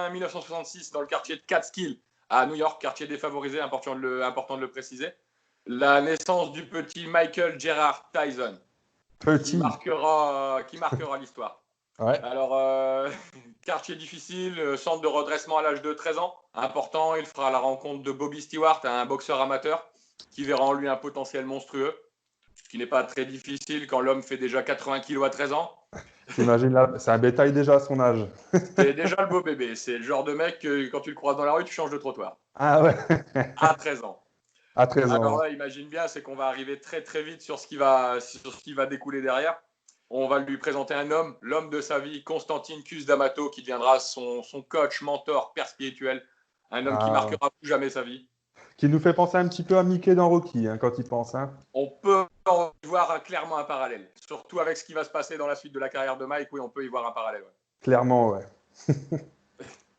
1966 dans le quartier de Catskill à New York, quartier défavorisé, important de le préciser. La naissance du petit Michael Gerard Tyson, qui marquera l'histoire. Ouais. Alors, quartier difficile, centre de redressement à l'âge de 13 ans, important, il fera la rencontre de Bobby Stewart, un boxeur amateur, qui verra en lui un potentiel monstrueux, ce qui n'est pas très difficile quand l'homme fait déjà 80 kilos à 13 ans. T'imagines là, c'est un bétail déjà à son âge. C'est déjà le beau bébé, c'est le genre de mec que quand tu le croises dans la rue, tu changes de trottoir. Ah ouais. À 13 ans. À 13 ans. Alors là, imagine bien, c'est qu'on va arriver très très vite sur ce qui va découler derrière. On va lui présenter un homme, l'homme de sa vie, Constantine Cus D'Amato, qui deviendra son coach, mentor, père spirituel. Un homme qui marquera plus jamais sa vie. Qui nous fait penser un petit peu à Mickey dans Rocky, hein, quand il pense. Hein. On peut en voir clairement un parallèle. Surtout avec ce qui va se passer dans la suite de la carrière de Mike, oui, on peut y voir un parallèle. Ouais. Clairement, ouais.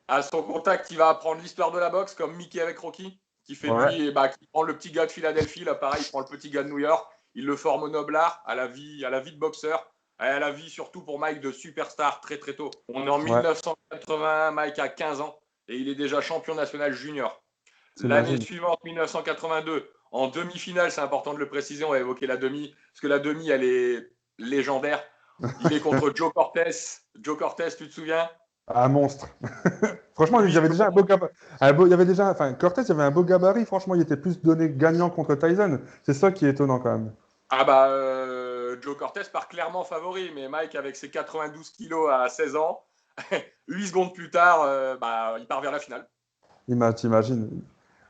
À son contact, il va apprendre l'histoire de la boxe, comme Mickey avec Rocky, qui fait lui, qui prend le petit gars de Philadelphie, là pareil, il prend le petit gars de New York, il le forme au noblard, à la vie de boxeur, à la vie surtout pour Mike de superstar très très tôt. On est en 1980, Mike a 15 ans et il est déjà champion national junior. L'année suivante, 1982, en demi-finale, c'est important de le préciser, on va évoquer la demi, parce que la demi, elle est légendaire. Il est contre Joe Cortez. Joe Cortez, tu te souviens? Un monstre. Franchement, il y avait déjà un beau gabarit. Cortez, il avait un beau gabarit. Franchement, il était plus donné gagnant contre Tyson. C'est ça qui est étonnant quand même. Ah bah, Joe Cortez part clairement favori, mais Mike, avec ses 92 kilos à 16 ans, 8 secondes plus tard, il part vers la finale. T'imagines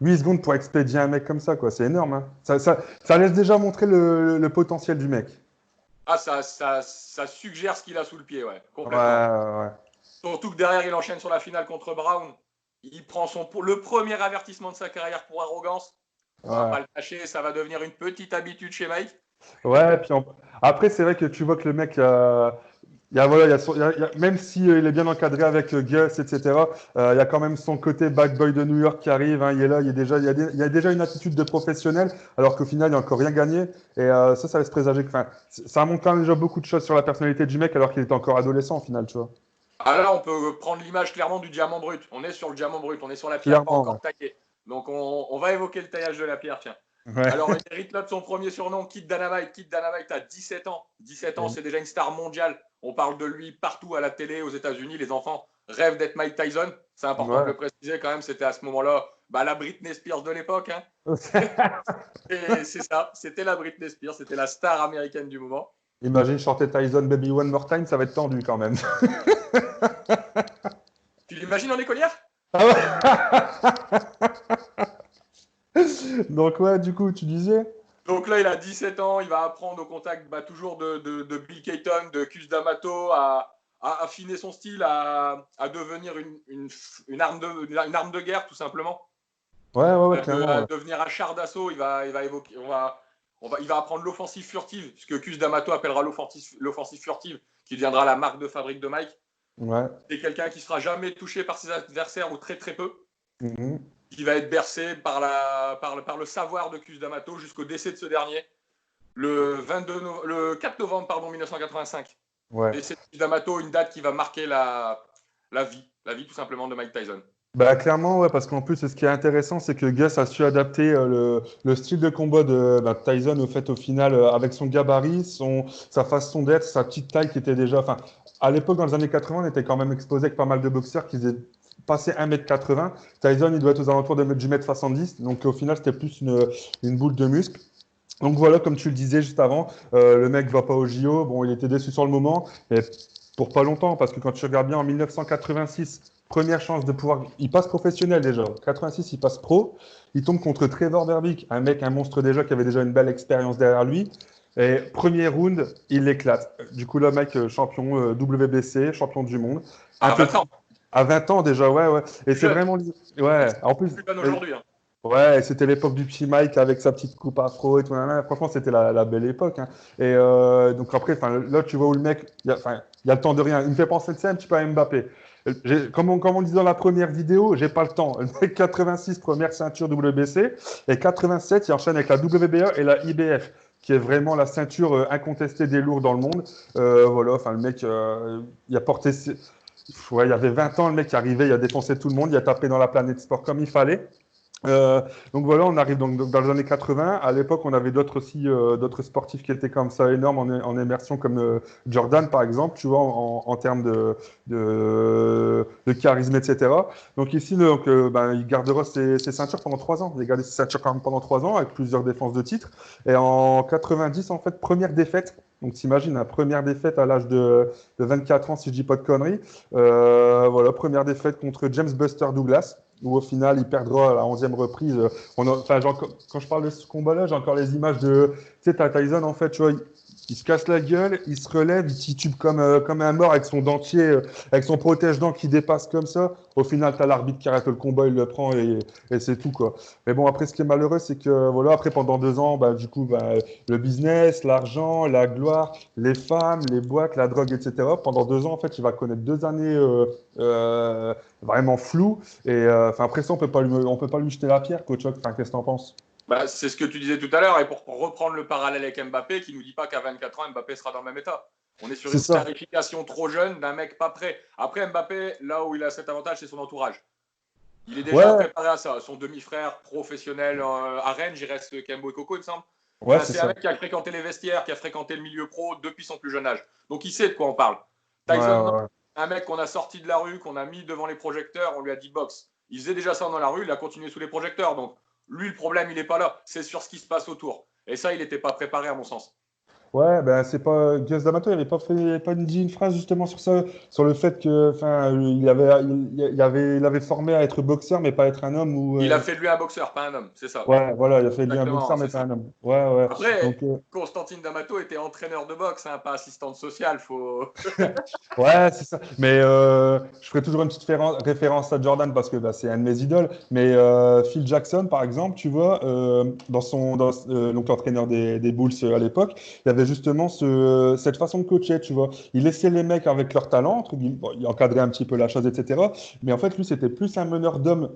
8 secondes pour expédier un mec comme ça, quoi. C'est énorme. Hein. Ça laisse déjà montrer le potentiel du mec. Ah, ça suggère ce qu'il a sous le pied, ouais. Complètement. Ouais. Surtout que derrière, il enchaîne sur la finale contre Brown. Il prend le premier avertissement de sa carrière pour arrogance. On va pas le cacher, ça va devenir une petite habitude chez Mike. Ouais, puis après, c'est vrai que tu vois que le mec, même si il est bien encadré avec Gus, etc., il y a quand même son côté bad boy de New York qui arrive. Hein, il est là, il y a déjà une attitude de professionnel, alors qu'au final, il n'a encore rien gagné. Et ça laisse présager que, ça montre quand même déjà beaucoup de choses sur la personnalité du mec, alors qu'il est encore adolescent au final, tu vois. Alors là, on peut prendre l'image clairement du diamant brut. On est sur le diamant brut, on est sur la pierre pas encore taillée. Donc on va évoquer le taillage de la pierre, tiens. Ouais. Alors, il hérite là de son premier surnom, Kid Dynamite. Kid Dynamite a 17 ans. 17 ans, c'est déjà une star mondiale. On parle de lui partout à la télé, aux États-Unis. Les enfants rêvent d'être Mike Tyson. C'est important de le préciser quand même. C'était à ce moment-là la Britney Spears de l'époque. Hein. Et c'est ça. C'était la Britney Spears. C'était la star américaine du moment. Imagine chanter Tyson Baby One More Time, ça va être tendu quand même. Tu l'imagines en écolière? Ah ouais. Donc ouais, du coup, tu disais? Donc là, il a 17 ans, il va apprendre au contact toujours de Bill Cayton, de Cus D'Amato, à affiner son style, à devenir une arme de guerre, tout simplement. Ouais, clairement. À devenir un char d'assaut, il va apprendre l'offensive furtive, ce que Cus D'Amato appellera l'offensive furtive, qui deviendra la marque de fabrique de Mike. Ouais. C'est quelqu'un qui ne sera jamais touché par ses adversaires ou très très peu. Mm-hmm. Qui va être bercé par le savoir de Cus D'Amato jusqu'au décès de ce dernier, le 4 novembre 1985. Ouais. Décès de Cus D'Amato, une date qui va marquer la vie tout simplement de Mike Tyson. Bah clairement, ouais, parce qu'en plus, ce qui est intéressant, c'est que Gus a su adapter le style de combat de Tyson au final, avec son gabarit, sa façon d'être, sa petite taille qui était déjà... Enfin, à l'époque, dans les années 80, on était quand même exposé avec pas mal de boxeurs qui faisaient passer 1m80. Tyson, il doit être aux alentours du 1m70. Donc, au final, c'était plus une boule de muscle. Donc, voilà, comme tu le disais juste avant, le mec va pas au JO. Bon, il était déçu sur le moment, mais pour pas longtemps, parce que quand tu regardes bien, en 1986, première chance de pouvoir... Il passe professionnel déjà. En 86, il passe pro. Il tombe contre Trevor Berbick, un monstre déjà qui avait déjà une belle expérience derrière lui. Et premier round, il l'éclate. Du coup, là, mec, champion WBC, champion du monde. À 20 ans. À 20 ans déjà, ouais. Et c'est vraiment... Ouais, en plus... Plus jeune aujourd'hui. Hein. Ouais, c'était l'époque du petit Mike avec sa petite coupe afro et tout. Franchement, c'était la belle époque. Hein. Et donc après, là, tu vois où le mec... Il y a le temps de rien. Il me fait penser un petit peu à Mbappé. Comme on disait dans la première vidéo, j'ai pas le temps. Le mec 86, première ceinture WBC. Et 87, il enchaîne avec la WBA et la IBF, qui est vraiment la ceinture incontestée des lourds dans le monde. Voilà, le mec, il a porté... Ouais, il y avait 20 ans, le mec qui arrivait, il a défoncé tout le monde, il a tapé dans la planète sport comme il fallait. Donc voilà, on arrive donc dans les années 80. À l'époque, on avait d'autres aussi, d'autres sportifs qui étaient comme ça énormes en immersion, comme Jordan par exemple, tu vois, en termes de charisme, etc. Donc ici, donc, ben, il gardera ses ceintures pendant 3 ans. Il garde ses ceintures quand même pendant 3 ans avec plusieurs défenses de titre. Et en 90, en fait, première défaite. Donc t'imagines, la première défaite à l'âge de 24 ans, si je dis pas de conneries. Voilà, première défaite contre James Buster Douglas, où au final, il perdra à la 11e reprise. Quand je parle de ce combat-là, j'ai encore les images de, tu sais, Tyson, en fait, tu vois, il se casse la gueule, il se relève, il titube comme un mort avec son dentier, avec son protège-dents qui dépasse comme ça. Au final, tu as l'arbitre qui arrête le combat, il le prend et c'est tout, quoi. Mais bon, après, ce qui est malheureux, c'est que, voilà, après, pendant 2 ans, bah, du coup, bah, le business, l'argent, la gloire, les femmes, les boîtes, la drogue, etc. Pendant 2 ans, en fait, il va connaître 2 années vraiment floues. Et après ça, on peut pas lui jeter la pierre, coach. Enfin, qu'est-ce que t'en penses? Bah, c'est ce que tu disais tout à l'heure, et pour reprendre le parallèle avec Mbappé, qui nous dit pas qu'à 24 ans, Mbappé sera dans le même état. On est sur C'est une ça. clarification trop jeune d'un mec pas prêt. Après, Mbappé, là où il a cet avantage, c'est son entourage. Il est déjà Ouais, préparé à ça. Son demi-frère professionnel à Rennes, j'y reste Kembo et Coco, il me semble. ouais, Enfin, c'est c'est un ça. mec qui a fréquenté les vestiaires, qui a fréquenté le milieu pro depuis son plus jeune âge. Donc il sait de quoi on parle. Ouais, Tyson, non. ouais, Un mec qu'on a sorti de la rue, qu'on a mis devant les projecteurs, on lui a dit boxe. Il faisait déjà ça dans la rue, il a continué sous les projecteurs. Donc lui, le problème, il n'est pas là. C'est sur ce qui se passe autour. Et ça, il n'était pas préparé, à mon sens. ouais, ben c'est pas Gus D'Amato, il avait pas fait, il avait pas dit une phrase justement sur ça, sur le fait que, enfin, il avait formé à être boxeur, mais pas être un homme ou. Il a fait de lui un boxeur, pas un homme. C'est ça. Ouais, voilà, il a fait de lui un Exactement, boxeur, mais c'est pas ça. un homme. Ouais, ouais. Après, Donc, Constantine D'Amato était entraîneur de boxe, hein, pas assistante sociale. Faut... ouais, c'est ça. Mais je ferai toujours une petite référence à Jordan parce que bah, c'est un de mes idoles. Mais Phil Jackson, par exemple, tu vois, donc l'entraîneur des Bulls à l'époque, il avait justement cette façon de coacher, tu vois. Il laissait les mecs avec leur talent, bon, il encadrait un petit peu la chose, etc. Mais en fait, lui, c'était plus un meneur d'hommes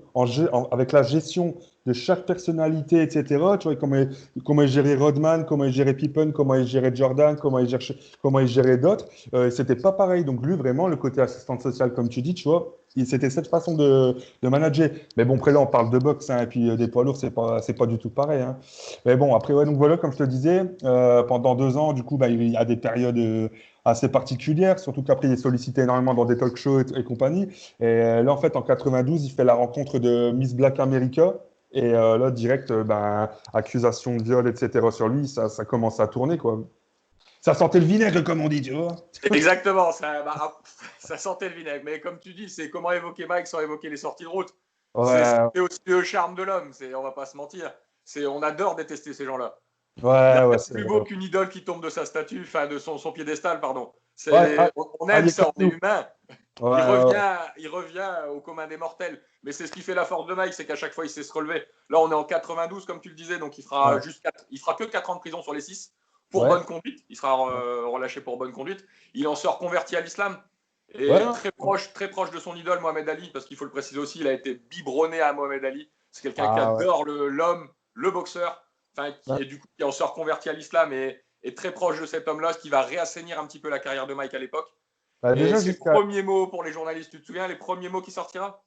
avec la gestion de chaque personnalité, etc. Tu vois, comment il gérait Rodman, comment il gérait Pippen, comment il gérait Jordan, comment il gérait d'autres. C'était pas pareil. Donc lui, vraiment, le côté assistante sociale, comme tu dis, tu vois, c'était cette façon de manager. Mais bon, après là, on parle de boxe, hein, et puis des poids lourds, c'est pas du tout pareil, hein. Mais bon, après, ouais, donc voilà, comme je te disais, pendant 2 ans, du coup, bah, il y a des périodes assez particulières, surtout qu'après, il est sollicité énormément dans des talk shows et compagnie. Et là, en fait, en 92, il fait la rencontre de Miss Black America. Et là, direct, ben, accusation de viol, etc. sur lui, ça commence à tourner, quoi. Ça sentait le vinaigre, comme on dit, tu vois. Exactement, ça sentait le vinaigre. Mais comme tu dis, c'est comment évoquer Mike sans évoquer les sorties de route. Ouais, C'est aussi le charme de l'homme, on va pas se mentir. On adore détester ces gens-là. Il n'y a ouais, rien ouais, de plus beau qu'une idole qui tombe de sa statue, enfin de son piédestal, pardon. Ouais, On aime allié ça, comme on est nous. humain. Ouais, ouais, Il revient au commun des mortels. Mais c'est ce qui fait la force de Mike, c'est qu'à chaque fois, il sait se relever. Là, on est en 92, comme tu le disais, donc ouais, il fera que 4 ans de prison sur les 6 pour ouais, bonne conduite. Il sera relâché pour bonne conduite. Il en sort converti à l'islam ouais, et très proche de son idole, Mohamed Ali, parce qu'il faut le préciser aussi, il a été biberonné à Mohamed Ali. C'est quelqu'un qui ah, ouais. adore l'homme, le boxeur, enfin, Ouais. et du coup, qui en sort converti à l'islam et est très proche de cet homme-là, ce qui va réassainir un petit peu la carrière de Mike à l'époque. Bah, Et déjà, ses jusqu'à. premiers mots pour les journalistes, tu te souviens, les premiers mots qui sortira?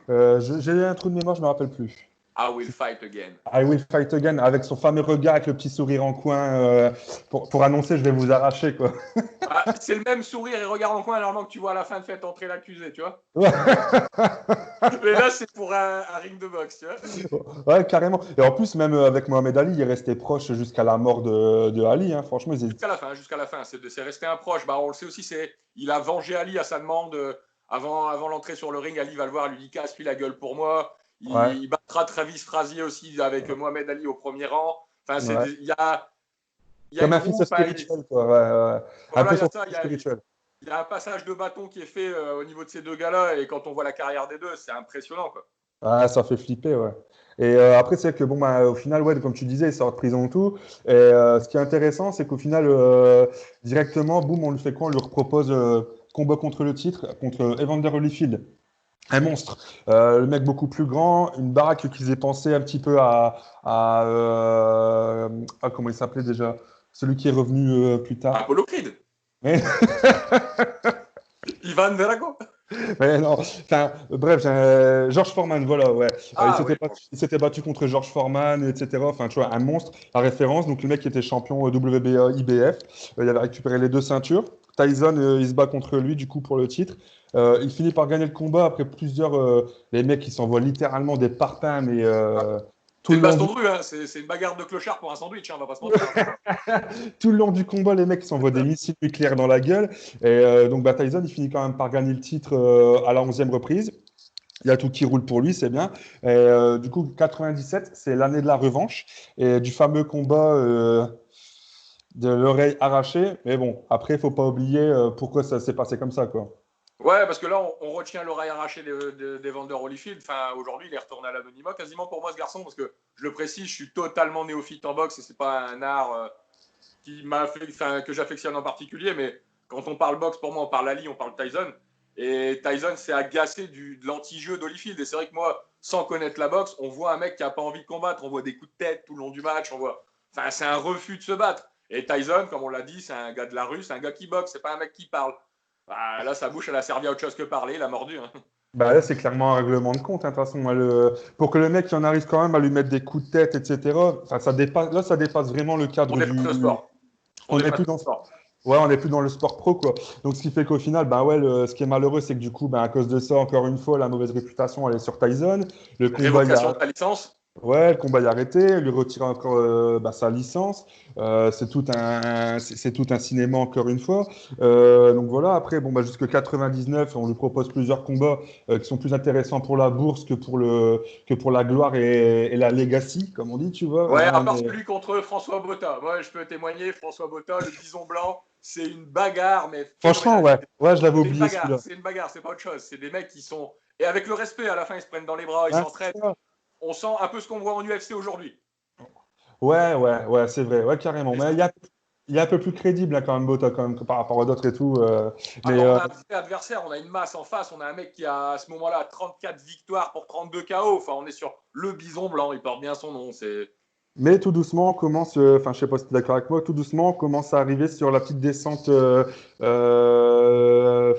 J'ai eu un trou de mémoire, je me rappelle plus. I will fight again. I will fight again, avec son fameux regard, avec le petit sourire en coin, pour annoncer je vais vous arracher, quoi. Ah, c'est le même sourire et regard en coin alors que tu vois à la fin de fête entrer l'accusé, tu vois. Ouais, Mais là, c'est pour un ring de boxe, tu vois. ouais, carrément. Et en plus, même avec Mohamed Ali, il est resté proche jusqu'à la mort de Ali, hein. Franchement, Jusqu'à la fin. C'est resté un proche. Bah, on le sait aussi, il a vengé Ali à sa demande. Avant l'entrée sur le ring, Ali va le voir, lui dit casse-lui la gueule pour moi. Ouais, Il battra Travis Frazier aussi avec Mohamed Ali au premier rang. Enfin, ouais. il y a Comme une un fils roue. Enfin, spirituel, quoi. Ouais, ouais. Un voilà, peu il y a son ça. fils spirituel. Il y a un passage de bâton qui est fait au niveau de ces deux gars-là. Et quand on voit la carrière des deux, c'est impressionnant, quoi. Ah, ça fait flipper, ouais. Et après, c'est que, bon, bah, au final, ouais, comme tu disais, il sort de prison et tout. Et ce qui est intéressant, c'est qu'au final, directement, boum, on lui fait quoi? On lui propose combat contre le titre, contre Evander Holyfield. Un monstre. Le mec beaucoup plus grand, une baraque qui faisait penser un petit peu comment il s'appelait déjà? Celui qui est revenu plus tard. Apollo Creed. Mais- Ivan Drago. Mais non, enfin, bref, George Foreman, voilà, ouais. Ah oui. Il s'était battu contre George Foreman, etc. Enfin, tu vois, un monstre, la référence. Donc, le mec qui était champion WBA, IBF, il avait récupéré les deux ceintures. Tyson, il se bat contre lui, du coup, pour le titre. Il finit par gagner le combat après plusieurs. Les mecs, qui s'envoient littéralement des parpaings, mais tout C'est le une long baston du de rue, hein. C'est une bagarre de clochard pour un sandwich, hein, on va pas se mentir. tout le long du combat, les mecs s'envoient des missiles nucléaires dans la gueule. Et donc, bah, Tyson, il finit quand même par gagner le titre à la 11e reprise. Il y a tout qui roule pour lui, c'est bien. Et, du coup, 97, c'est l'année de la revanche et du fameux combat de l'oreille arrachée. Mais bon, après, il faut pas oublier pourquoi ça s'est passé comme ça, quoi. Ouais, parce que là, on retient l'oreille arrachée d'Evander Holyfield. Enfin, aujourd'hui, il est retourné à l'anonymat quasiment pour moi, ce garçon, parce que je le précise, je suis totalement néophyte en boxe et c'est pas un art que j'affectionne en particulier. Mais quand on parle boxe, pour moi, on parle Ali, on parle Tyson. Et Tyson s'est agacé de l'anti-jeu d'Holyfield. Et c'est vrai que moi, sans connaître la boxe, on voit un mec qui a pas envie de combattre. On voit des coups de tête tout le long du match. Enfin, c'est un refus de se battre. Et Tyson, comme on l'a dit, c'est un gars de la rue, c'est un gars qui boxe, c'est pas un mec qui parle. Bah, là, sa bouche, elle a servi à autre chose que parler, il a mordu. Hein. Bah là, c'est clairement un règlement de compte, hein, de toute façon. Pour que le mec il en arrive quand même à lui mettre des coups de tête, etc. Enfin, ça dépasse vraiment le On cadre dépasse le du. sport. On On n'est dépasse plus le dans. sport. Ouais, on n'est plus dans le sport pro, quoi. Donc, ce qui fait qu'au final, bah ouais, ce qui est malheureux, c'est que du coup, bah, à cause de ça, encore une fois, la mauvaise réputation, elle est sur Tyson. Le combat, il Révocation a. de ta licence. Ouais, le combat est arrêté, lui retire encore bah, sa licence. C'est tout un cinéma encore une fois. Donc voilà, après, bon, bah, jusque 99, on lui propose plusieurs combats qui sont plus intéressants pour la bourse que pour la gloire et la legacy, comme on dit, tu vois. Ouais, à Hein, part celui contre François Botta. Moi, je peux témoigner, François Botta, le bison blanc, c'est une bagarre, mais franchement, phénoménale. ouais, je l'avais C'est une oublié bagarre, celui-là. c'est une bagarre, c'est pas autre chose. C'est des mecs qui sont. Et avec le respect, à la fin, ils se prennent dans les bras, ils Ouais, s'entraident. c'est ça. On sent un peu ce qu'on voit en UFC aujourd'hui. Ouais, c'est vrai, ouais, carrément. Et Mais ça, il est un peu plus crédible là, quand même, Botta, quand même, que par rapport à d'autres et tout. ah Mais bah, on a un vrai adversaire, on a une masse en face, on a un mec qui a à ce moment-là 34 victoires pour 32 KO. Enfin, on est sur le bison blanc, il porte bien son nom. Mais tout doucement, on commence, enfin, je sais pas si tu es d'accord avec moi, tout doucement, on commence à arriver sur la petite descente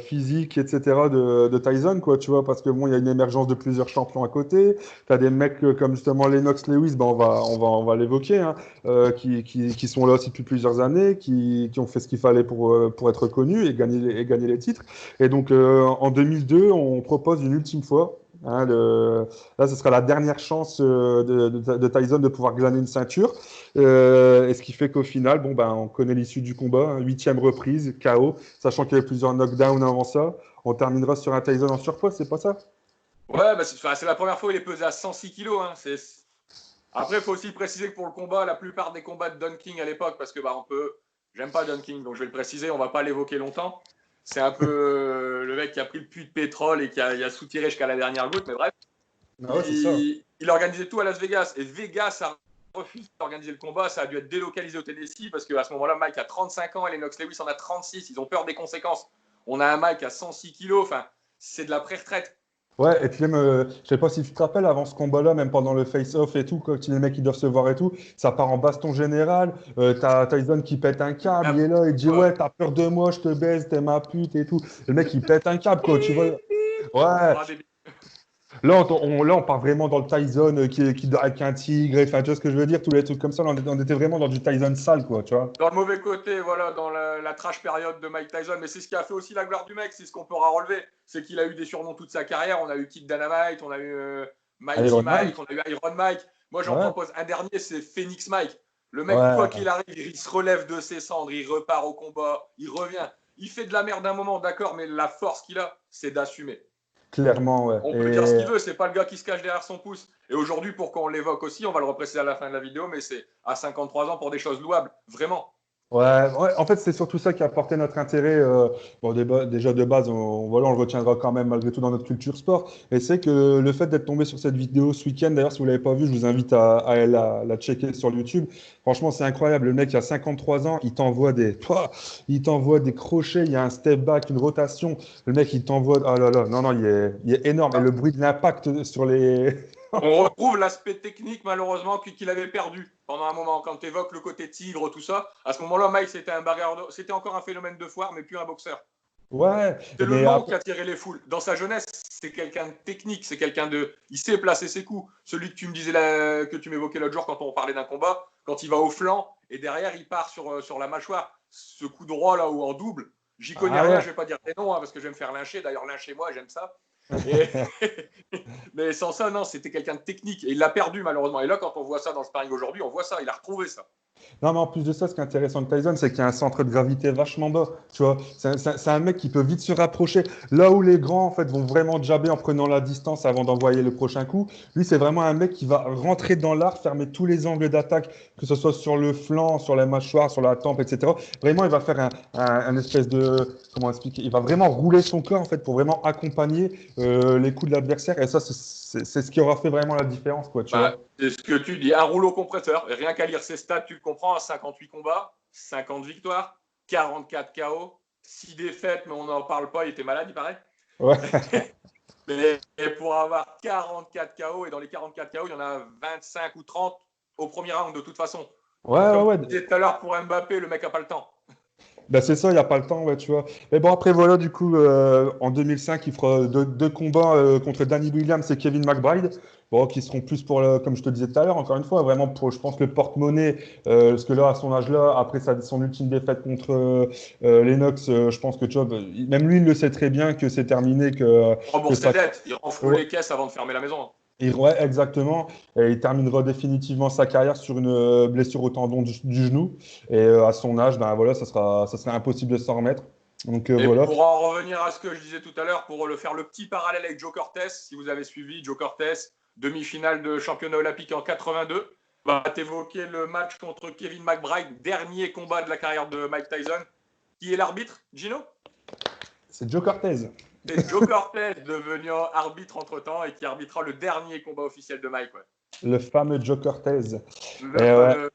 physique, etc. de Tyson, quoi, tu vois, parce que bon, il y a une émergence de plusieurs champions à côté. Tu as des mecs comme justement Lennox Lewis, ben, on va l'évoquer, hein, qui sont là aussi depuis plusieurs années, qui ont fait ce qu'il fallait pour être connus et gagner les titres. Et donc, en 2002, on propose une ultime fois. Hein, là, ce sera la dernière chance de Tyson de pouvoir glaner une ceinture. Et ce qui fait qu'au final, bon, ben, on connaît l'issue du combat. Hein, 8e reprise, KO, sachant qu'il y avait plusieurs knockdowns avant ça. On terminera sur un Tyson en surpoids, c'est pas ça? Ouais, bah, c'est la première fois où il est pesé à 106 kilos. Hein. Après, il faut aussi préciser que pour le combat, la plupart des combats de Don King à l'époque, parce que bah, on peut. J'aime pas Don King, donc je vais le préciser, on va pas l'évoquer longtemps. C'est un peu le mec qui a pris le puits de pétrole et qui a soutiré jusqu'à la dernière goutte, mais bref. Ah ouais, c'est ça. Il organisait tout à Las Vegas. Et Vegas a refusé d'organiser le combat. Ça a dû être délocalisé au Tennessee parce qu'à ce moment-là, Mike a 35 ans et Lennox Lewis en a 36. Ils ont peur des conséquences. On a un Mike à 106 kilos. Enfin, c'est de la pré-retraite. Ouais, et puis même, je sais pas si tu te rappelles, avant ce combat-là, même pendant le face-off et tout, quand les mecs ils doivent se voir et tout, ça part en baston général. T'as Tyson qui pète un câble, il est là, il dit ouais, t'as peur de moi, je te baise, t'es ma pute et tout. Le mec il pète un câble, quoi, tu vois. Ouais, là, là, on part vraiment dans le Tyson qui dort avec un tigre, enfin, tu vois ce que je veux dire, tous les trucs comme ça, là, on était vraiment dans du Tyson sale, quoi, tu vois. Dans le mauvais côté, voilà, dans la trash période de Mike Tyson. Mais c'est ce qui a fait aussi la gloire du mec. C'est ce qu'on pourra relever. C'est qu'il a eu des surnoms toute sa carrière. On a eu Kid Dynamite, on a eu Mighty Iron Mike, Mike, on a eu Iron Mike. Moi, j'en ouais, propose un dernier, c'est Phoenix Mike. Le mec, quoi ouais, qu'il arrive, il se relève de ses cendres, il repart au combat, il revient. Il fait de la merde un moment, d'accord, mais la force qu'il a, c'est d'assumer. clairement, ouais. On peut dire ce Et qu'il veut, c'est pas le gars qui se cache derrière son pouce. Et aujourd'hui, pour qu'on l'évoque aussi, on va le repréciser à la fin de la vidéo, mais c'est à 53 ans pour des choses louables, vraiment. ouais, en fait, c'est surtout ça qui a porté notre intérêt. Bon, déjà de base, voilà, on le retiendra quand même malgré tout dans notre culture sport. Et c'est que le fait d'être tombé sur cette vidéo ce week-end, d'ailleurs, si vous ne l'avez pas vu, je vous invite à la checker sur YouTube. Franchement, c'est incroyable. Le mec, il a 53 ans, il t'envoie des crochets, il y a un step back, une rotation. Le mec, il t'envoie. Oh là là, non, non, il est énorme. Et le bruit de l'impact sur les. On retrouve l'aspect technique, malheureusement, qu'il avait perdu pendant un moment. Quand tu évoques le côté tigre, tout ça, à ce moment-là, Mike, c'était un bagarreur. C'était encore un phénomène de foire, mais plus un boxeur. Ouais, C'est le mais nom après, qui a attiré les foules. Dans sa jeunesse, c'est quelqu'un de technique, c'est quelqu'un de. Il sait placer ses coups. Celui que tu me disais que tu m'évoquais l'autre jour quand on parlait d'un combat, quand il va au flanc et derrière il part sur la mâchoire, ce coup droit là ou en double, j'y connais ah rien, ouais. je vais pas dire des noms parce que je vais me faire lyncher. D'ailleurs, lyncher-moi, j'aime ça. Et... mais sans ça, non, c'était quelqu'un de technique et il l'a perdu malheureusement. Et là, quand on voit ça dans le sparring aujourd'hui, on voit ça, il a retrouvé ça. Non, mais en plus de ça, ce qui est intéressant de Tyson, c'est qu'il y a un centre de gravité vachement bas. Tu vois, c'est un mec qui peut vite se rapprocher. Là où les grands, en fait, vont vraiment jabber en prenant la distance avant d'envoyer le prochain coup, lui, c'est vraiment un mec qui va rentrer dans l'art, fermer tous les angles d'attaque, que ce soit sur le flanc, sur la mâchoire, sur la tempe, etc. Vraiment, il va faire un espèce de, comment expliquer, il va vraiment rouler son corps, en fait, pour vraiment accompagner les coups de l'adversaire. Et ça, c'est ce qui aura fait vraiment la différence, quoi, tu vois. Bah, c'est ce que tu dis, un rouleau compresseur. Et rien qu'à lire ses stats, tu le comprends, 58 combats, 50 victoires, 44 KO, 6 défaites, mais on n'en parle pas, il était malade, il paraît. Ouais. Mais pour avoir 44 KO, et dans les 44 KO, il y en a 25 ou 30 au premier round de toute façon. Ouais, Donc, ouais, comme ouais. tu disais tout à l'heure pour Mbappé, le mec n'a pas le temps. Ben c'est ça, il n'y a pas le temps, ouais, tu vois. Mais bon, après, voilà, du coup, en 2005, il fera deux combats contre Danny Williams et Kevin McBride, bon, qui seront plus pour, comme je te disais tout à l'heure, encore une fois, vraiment pour, je pense, le porte-monnaie, parce que là, à son âge-là, après son ultime défaite contre Lennox, je pense que, tu vois, même lui, il le sait très bien que c'est terminé, Il que rembourse ses ça. dettes, il renfloue Ouais, les caisses avant de fermer la maison. ouais, exactement. Et il terminera définitivement sa carrière sur une blessure au tendon du genou. Et à son âge, ben voilà, ça serait impossible de s'en remettre. Donc Et voilà. pour en revenir à ce que je disais tout à l'heure, pour le faire le petit parallèle avec Joe Cortez, si vous avez suivi Joe Cortez, demi-finale de championnat olympique en 82, va t'évoquer le match contre Kevin McBride, dernier combat de la carrière de Mike Tyson. Qui est l'arbitre, Gino? C'est Joe Cortez, C'est Joe Cortez devenu arbitre entre-temps et qui arbitrera le dernier combat officiel de Mike. Ouais. le fameux Joe Cortez. Et, Le ouais, fameux.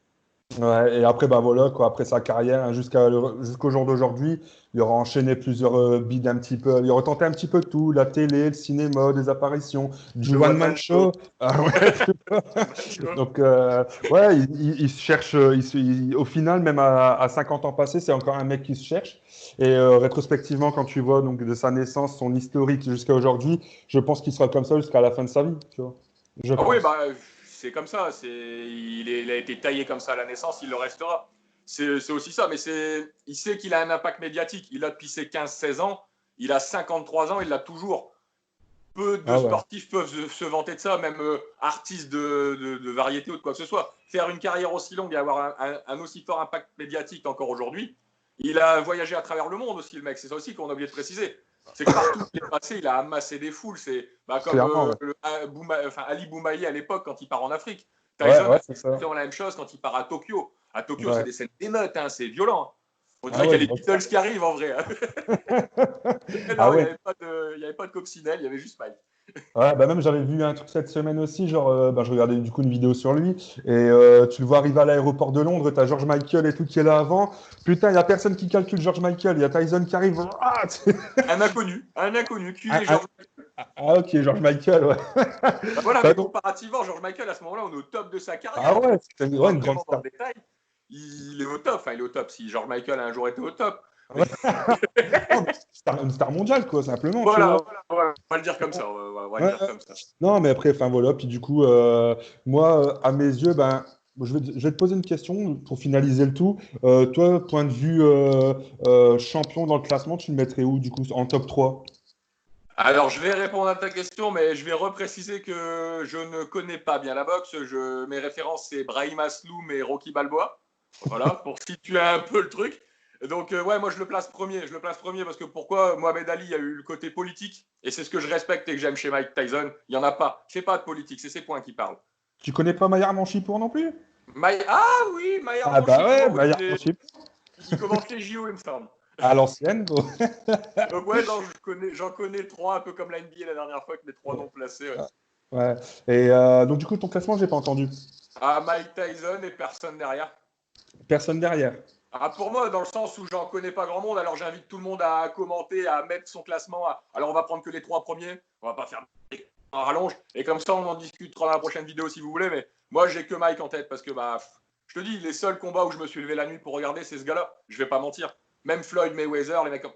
ouais, et après, bah voilà, quoi, après sa carrière, hein, jusqu'au jour d'aujourd'hui, il aura enchaîné plusieurs bids un petit peu. Il aura tenté un petit peu tout, la télé, le cinéma, des apparitions, du Le one-man one-man show. show. Ah ouais, tu vois. Donc, ouais, il se cherche, au final, même à 50 ans passés, c'est encore un mec qui se cherche. Et rétrospectivement, quand tu vois donc, de sa naissance, son historique jusqu'à aujourd'hui, je pense qu'il sera comme ça jusqu'à la fin de sa vie, tu vois. Je Ah oui, pense. bah, c'est comme ça. Il a été taillé comme ça à la naissance, il le restera. C'est aussi ça, mais il sait qu'il a un impact médiatique. Il a depuis ses 15-16 ans, il a 53 ans, il l'a toujours. Peu de Ah ouais. sportifs peuvent se vanter de ça, même artistes de variété ou de quoi que ce soit. Faire une carrière aussi longue et avoir un aussi fort impact médiatique encore aujourd'hui. Il a voyagé à travers le monde aussi, le mec. C'est ça aussi qu'on a oublié de préciser. C'est que partout où il est passé, il a amassé des foules. C'est comme Clairement, ouais. Ali Boumaï à l'époque quand il part en Afrique. Ouais, Tyson ouais, a c'est fait ça. exactement la même chose quand il part à Tokyo. À Tokyo, c'est Ouais. des scènes d'émeutes, hein, c'est violent. On Ah dirait qu'il ouais, y a je les vois ça. Beatles qui arrivent en vrai. Ah Non, il n'y ouais. avait pas de coccinelle, il y avait juste Mike. Ouais, bah même j'avais vu un truc cette semaine aussi, genre bah, je regardais du coup une vidéo sur lui, et tu le vois arriver à l'aéroport de Londres, t'as George Michael et tout qui est là avant. Putain, il y a personne qui calcule George Michael, il y a Tyson qui arrive. Ah, Un inconnu, qui ah, est ah, George Michael. ah, ok, George Michael, ouais. Bah voilà, Bah mais non. comparativement, George Michael, à ce moment-là, on est au top de sa Ah carrière. ouais, Si c'était on va une grande vraiment dans star. le détail, il est au top. Enfin, il est au top. Si George Michael a un jour été au top. Mais Ouais. Non, mais une star mondiale, quoi, simplement, tu voilà, vois. voilà, on va le dire comme ça. On va le Ouais, dire comme ça. non, mais après, enfin voilà. Puis du coup, moi, à mes yeux, ben, je vais te poser une question pour finaliser le tout. Toi, point de vue champion dans le classement, tu le mettrais où, du coup, en top 3? Alors, je vais répondre à ta question, mais je vais repréciser que je ne connais pas bien la boxe. Mes références, c'est Brahim Asloum et Rocky Balboa. Voilà, pour situer un peu le truc. Donc, ouais, moi, je le place premier. Je le place premier parce que pourquoi Mohamed Ali, il y a eu le côté politique. Et c'est ce que je respecte et que j'aime chez Mike Tyson. Il n'y en a pas. Il ne fait pas de politique. C'est ses points qui parlent. Tu connais pas Maillard Manchipour non plus? Ah oui, Maillard Ah bah ouais, Monchipour. Oui, Maillard Manchipour. il commente les JO, il me semble. À l'ancienne, quoi. Donc, ouais, non, j'en connais trois, un peu comme la NBA la dernière fois, avec mes trois noms placés. Ouais. Ouais. Et donc, du coup, ton classement, j'ai pas entendu. Ah, Mike Tyson et personne derrière. Personne derrière. Ah, pour moi, dans le sens où j'en connais pas grand monde, alors j'invite tout le monde à commenter, à mettre son classement. Alors on va prendre que les trois premiers, on va pas faire un rallonge, et comme ça on en discutera dans la prochaine vidéo si vous voulez, mais moi j'ai que Mike en tête parce que bah, je te dis, les seuls combats où je me suis levé la nuit pour regarder, c'est ce gars-là, je vais pas mentir. Même Floyd Mayweather, les mecs comme...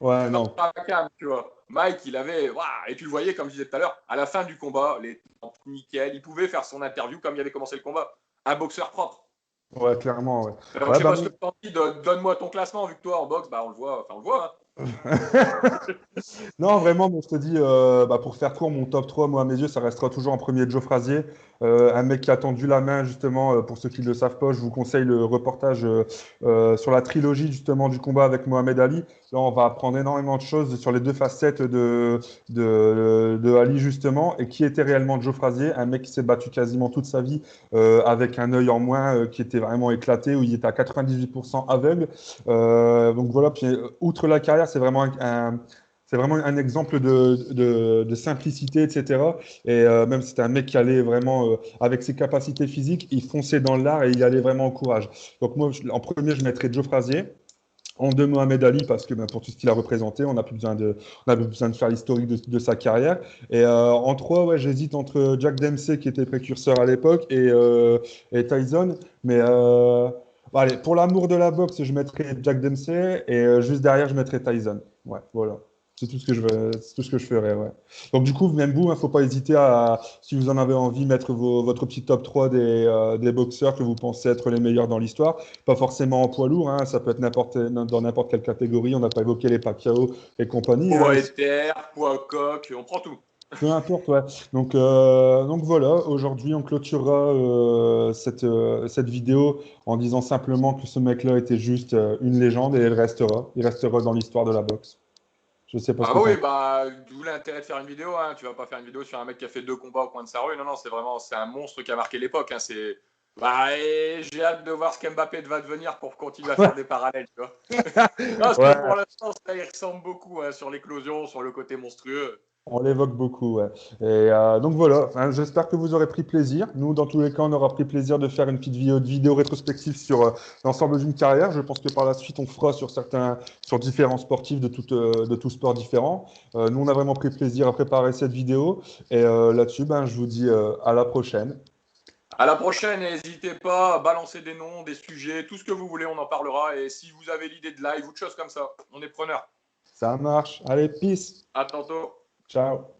Ouais, Dans non. la cam, tu vois. Mike, il avait. Waouh, et tu le voyais, comme je disais tout à l'heure, à la fin du combat, les tempes nickel, il pouvait faire son interview comme il avait commencé le combat. Un boxeur propre. Ouais, clairement, ouais. Alors, je Ouais, sais bah, pas ce que tu en dis, donne-moi ton classement, vu que toi, en boxe, bah, on le voit. Enfin, on le voit. Non, vraiment, moi, je te dis, bah, pour faire court, mon top 3 moi, à mes yeux, ça restera toujours en premier Joe Frazier. Un mec qui a tendu la main, justement, pour ceux qui ne le savent pas, je vous conseille le reportage sur la trilogie, justement, du combat avec Mohamed Ali. Là, on va apprendre énormément de choses sur les deux facettes de Ali, justement, et qui était réellement Joe Frazier, un mec qui s'est battu quasiment toute sa vie avec un œil en moins qui était vraiment éclaté, où il était à 98% aveugle. Donc voilà, puis outre la carrière, c'est vraiment un exemple de simplicité, etc. Et même c'était un mec qui allait vraiment, avec ses capacités physiques, il fonçait dans l'art et il allait vraiment au courage. Donc moi, en premier, je mettrais Joe Frazier. En deux, Mohamed Ali, parce que ben, pour tout ce qu'il a représenté, on a plus besoin de faire l'historique de sa carrière. Et en trois, ouais, j'hésite entre Jack Dempsey, qui était précurseur à l'époque, et Tyson. Mais bon, allez, pour l'amour de la boxe, je mettrais Jack Dempsey, et juste derrière, je mettrais Tyson. Ouais, voilà. C'est tout ce que c'est tout ce que je ferais, ouais. Donc du coup, même vous, il ne faut pas hésiter à, si vous en avez envie, mettre votre petit top 3 des boxeurs que vous pensez être les meilleurs dans l'histoire. Pas forcément en poids lourd, hein, ça peut être dans n'importe quelle catégorie. On n'a pas évoqué les Pacquiao et compagnie, hein. Poids éther, poids coq, on prend tout. Peu importe, ouais. Donc voilà, aujourd'hui, on clôturera cette vidéo en disant simplement que ce mec-là était juste une légende et il restera dans l'histoire de la boxe. Je sais pas ce Ah que bah tu en oui, penses. bah, d'où l'intérêt de faire une vidéo. Hein. Tu vas pas faire une vidéo sur un mec qui a fait 2 combats au coin de sa rue. Non, non, c'est vraiment, c'est un monstre qui a marqué l'époque. Hein. C'est, bah, et j'ai hâte de voir ce qu'Mbappé va devenir pour continuer à faire des parallèles, tu vois. Parce que pour Ouais, l'instant, ça y ressemble beaucoup hein, sur l'éclosion, sur le côté monstrueux. on l'évoque beaucoup, ouais. Et donc voilà, hein, j'espère que vous aurez pris plaisir. Nous, dans tous les cas, on aura pris plaisir de faire une petite vidéo rétrospective sur l'ensemble d'une carrière. Je pense que par la suite, on fera sur différents sportifs de tout sport différents. Nous, on a vraiment pris plaisir à préparer cette vidéo. Et là-dessus, ben, je vous dis à la prochaine. À la prochaine, n'hésitez pas à balancer des noms, des sujets, tout ce que vous voulez, on en parlera. Et si vous avez l'idée de live ou de choses comme ça, on est preneur. Ça marche. Allez, peace. À tantôt. Ciao.